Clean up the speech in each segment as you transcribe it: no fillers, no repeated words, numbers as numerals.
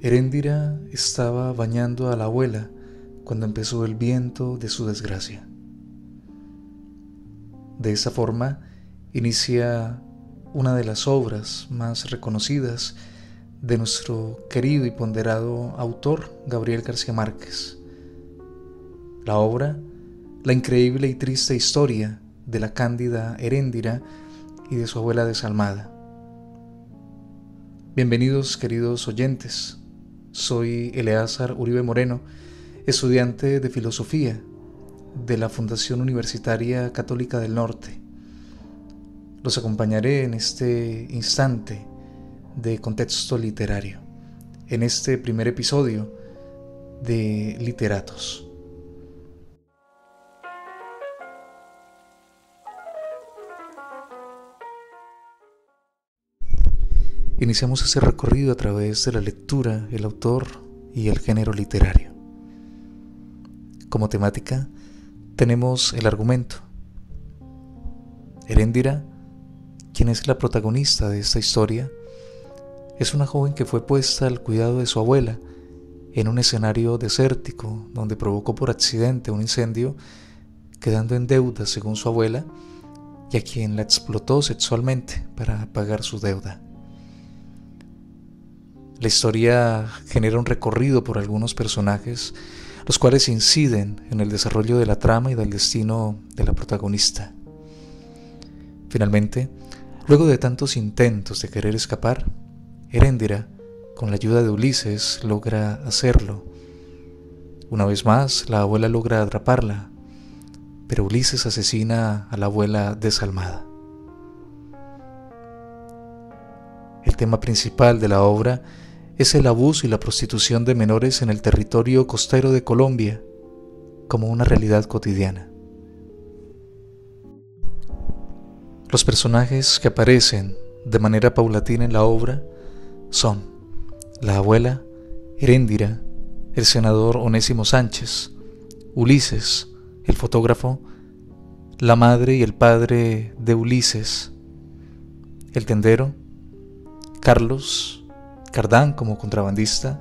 Heréndira estaba bañando a la abuela cuando empezó el viento de su desgracia. De esa forma inicia una de las obras más reconocidas de nuestro querido y ponderado autor Gabriel García Márquez. La obra, la increíble y triste historia de la cándida Heréndira y de su abuela desalmada. Bienvenidos, queridos oyentes. Soy Eleazar Uribe Moreno, estudiante de Filosofía de la Fundación Universitaria Católica del Norte. Los acompañaré en este instante de contexto literario, en este primer episodio de Literatos. Iniciamos ese recorrido a través de la lectura, el autor y el género literario. Como temática tenemos el argumento. Heréndira, quien es la protagonista de esta historia, es una joven que fue puesta al cuidado de su abuela en un escenario desértico donde provocó por accidente un incendio, quedando en deuda según su abuela, y a quien la explotó sexualmente para pagar su deuda. La historia genera un recorrido por algunos personajes, los cuales inciden en el desarrollo de la trama y del destino de la protagonista. Finalmente, luego de tantos intentos de querer escapar, Heréndira, con la ayuda de Ulises, logra hacerlo. Una vez más, la abuela logra atraparla, pero Ulises asesina a la abuela desalmada. El tema principal de la obra es el abuso y la prostitución de menores en el territorio costero de Colombia, como una realidad cotidiana. Los personajes que aparecen de manera paulatina en la obra son la abuela, Heréndira, el senador Onésimo Sánchez, Ulises, el fotógrafo, la madre y el padre de Ulises, el tendero, Carlos, Cardán como contrabandista,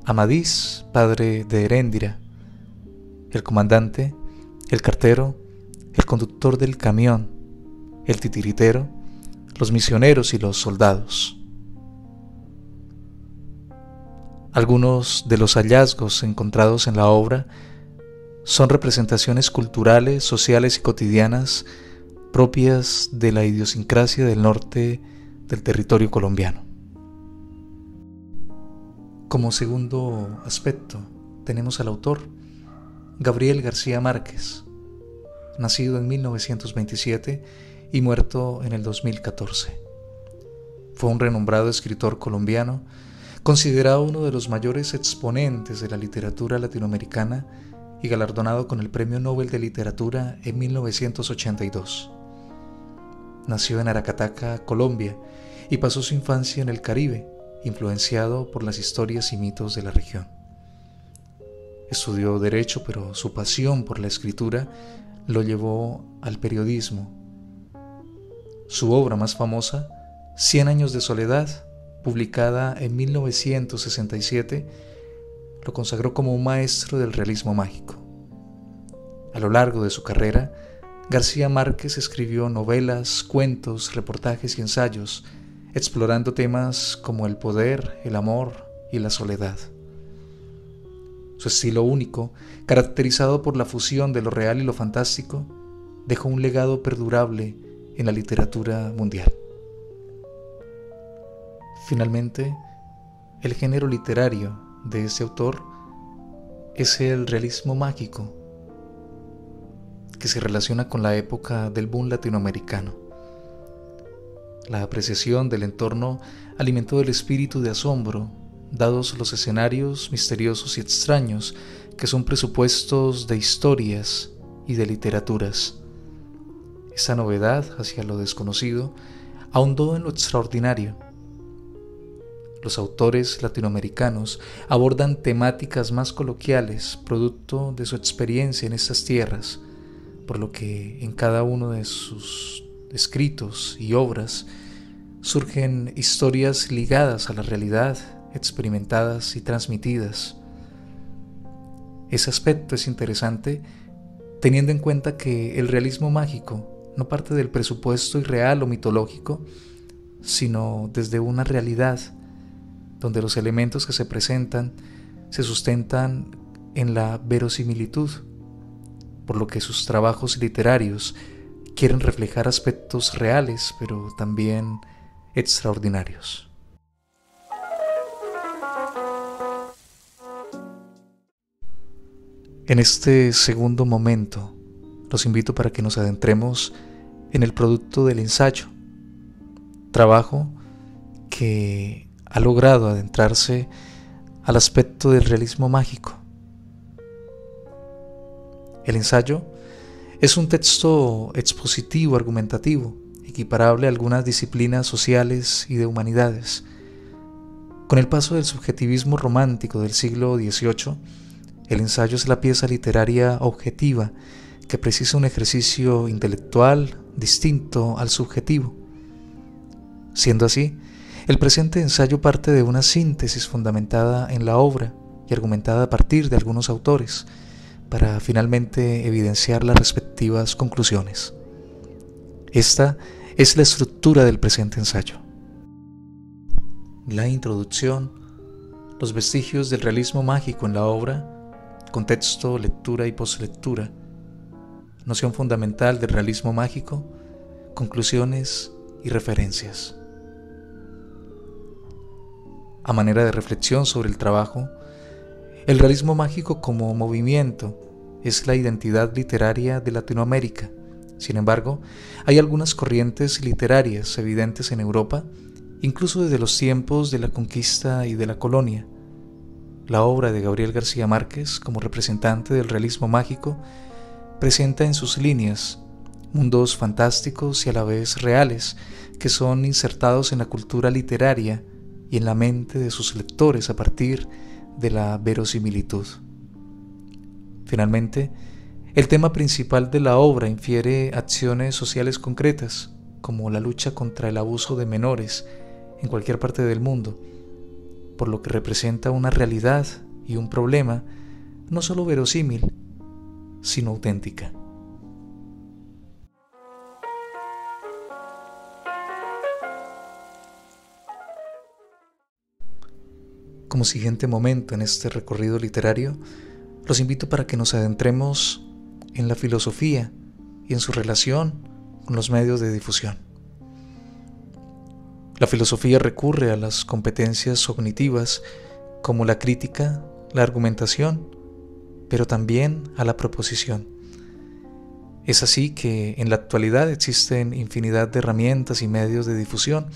Amadís, padre de Heréndira, el comandante, el cartero, el conductor del camión, el titiritero, los misioneros y los soldados. Algunos de los hallazgos encontrados en la obra son representaciones culturales, sociales y cotidianas propias de la idiosincrasia del norte del territorio colombiano. Como segundo aspecto, tenemos al autor, Gabriel García Márquez, nacido en 1927 y muerto en el 2014. Fue un renombrado escritor colombiano, considerado uno de los mayores exponentes de la literatura latinoamericana y galardonado con el Premio Nobel de Literatura en 1982. Nació en Aracataca, Colombia, y pasó su infancia en el Caribe, influenciado por las historias y mitos de la región. Estudió Derecho, pero su pasión por la escritura lo llevó al periodismo. Su obra más famosa, 100 años de soledad, publicada en 1967, lo consagró como un maestro del realismo mágico. A lo largo de su carrera, García Márquez escribió novelas, cuentos, reportajes y ensayos, explorando temas como el poder, el amor y la soledad. Su estilo único, caracterizado por la fusión de lo real y lo fantástico, dejó un legado perdurable en la literatura mundial. Finalmente, el género literario de este autor es el realismo mágico, que se relaciona con la época del boom latinoamericano. La apreciación del entorno alimentó el espíritu de asombro, dados los escenarios misteriosos y extraños que son presupuestos de historias y de literaturas. Esta novedad hacia lo desconocido ahondó en lo extraordinario. Los autores latinoamericanos abordan temáticas más coloquiales, producto de su experiencia en estas tierras, por lo que en cada uno de sus escritos y obras surgen historias ligadas a la realidad, experimentadas y transmitidas. Ese aspecto es interesante teniendo en cuenta que el realismo mágico no parte del presupuesto irreal o mitológico, sino desde una realidad donde los elementos que se presentan se sustentan en la verosimilitud, por lo que sus trabajos literarios quieren reflejar aspectos reales, pero también extraordinarios. En este segundo momento, los invito para que nos adentremos en el producto del ensayo, trabajo que ha logrado adentrarse al aspecto del realismo mágico. El ensayo es un texto expositivo argumentativo, equiparable a algunas disciplinas sociales y de humanidades. Con el paso del subjetivismo romántico del siglo XVIII, el ensayo es la pieza literaria objetiva que precisa un ejercicio intelectual distinto al subjetivo. Siendo así, el presente ensayo parte de una síntesis fundamentada en la obra y argumentada a partir de algunos autores, para finalmente evidenciar las respectivas conclusiones. Esta es la estructura del presente ensayo. La introducción, los vestigios del realismo mágico en la obra, contexto, lectura y postlectura, noción fundamental del realismo mágico, conclusiones y referencias. A manera de reflexión sobre el trabajo, el realismo mágico como movimiento es la identidad literaria de Latinoamérica. Sin embargo, hay algunas corrientes literarias evidentes en Europa, incluso desde los tiempos de la conquista y de la colonia. La obra de Gabriel García Márquez, como representante del realismo mágico, presenta en sus líneas mundos fantásticos y a la vez reales, que son insertados en la cultura literaria y en la mente de sus lectores a partir de la verosimilitud. Finalmente, el tema principal de la obra infiere acciones sociales concretas, como la lucha contra el abuso de menores en cualquier parte del mundo, por lo que representa una realidad y un problema no solo verosímil, sino auténtica. Como siguiente momento en este recorrido literario, los invito para que nos adentremos en la filosofía y en su relación con los medios de difusión. La filosofía recurre a las competencias cognitivas como la crítica, la argumentación, pero también a la proposición. Es así que en la actualidad existen infinidad de herramientas y medios de difusión,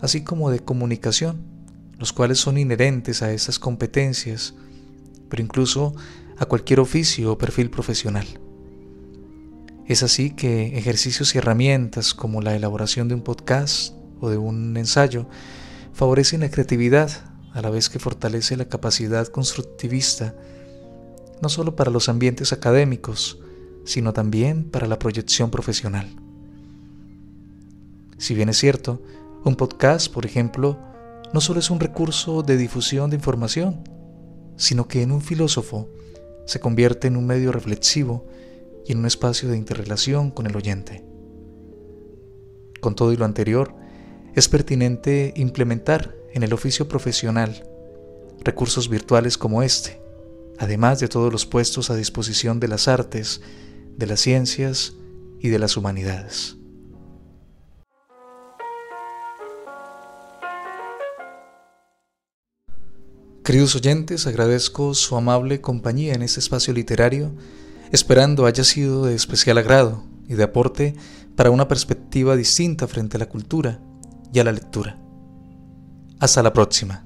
así como de comunicación, los cuales son inherentes a esas competencias, pero incluso a cualquier oficio o perfil profesional. Es así que ejercicios y herramientas como la elaboración de un podcast o de un ensayo favorecen la creatividad a la vez que fortalece la capacidad constructivista, no solo para los ambientes académicos, sino también para la proyección profesional. Si bien es cierto, un podcast, por ejemplo, no solo es un recurso de difusión de información, sino que en un filósofo se convierte en un medio reflexivo y en un espacio de interrelación con el oyente. Con todo y lo anterior, es pertinente implementar en el oficio profesional recursos virtuales como este, además de todos los puestos a disposición de las artes, de las ciencias y de las humanidades. Queridos oyentes, agradezco su amable compañía en este espacio literario, esperando haya sido de especial agrado y de aporte para una perspectiva distinta frente a la cultura y a la lectura. Hasta la próxima.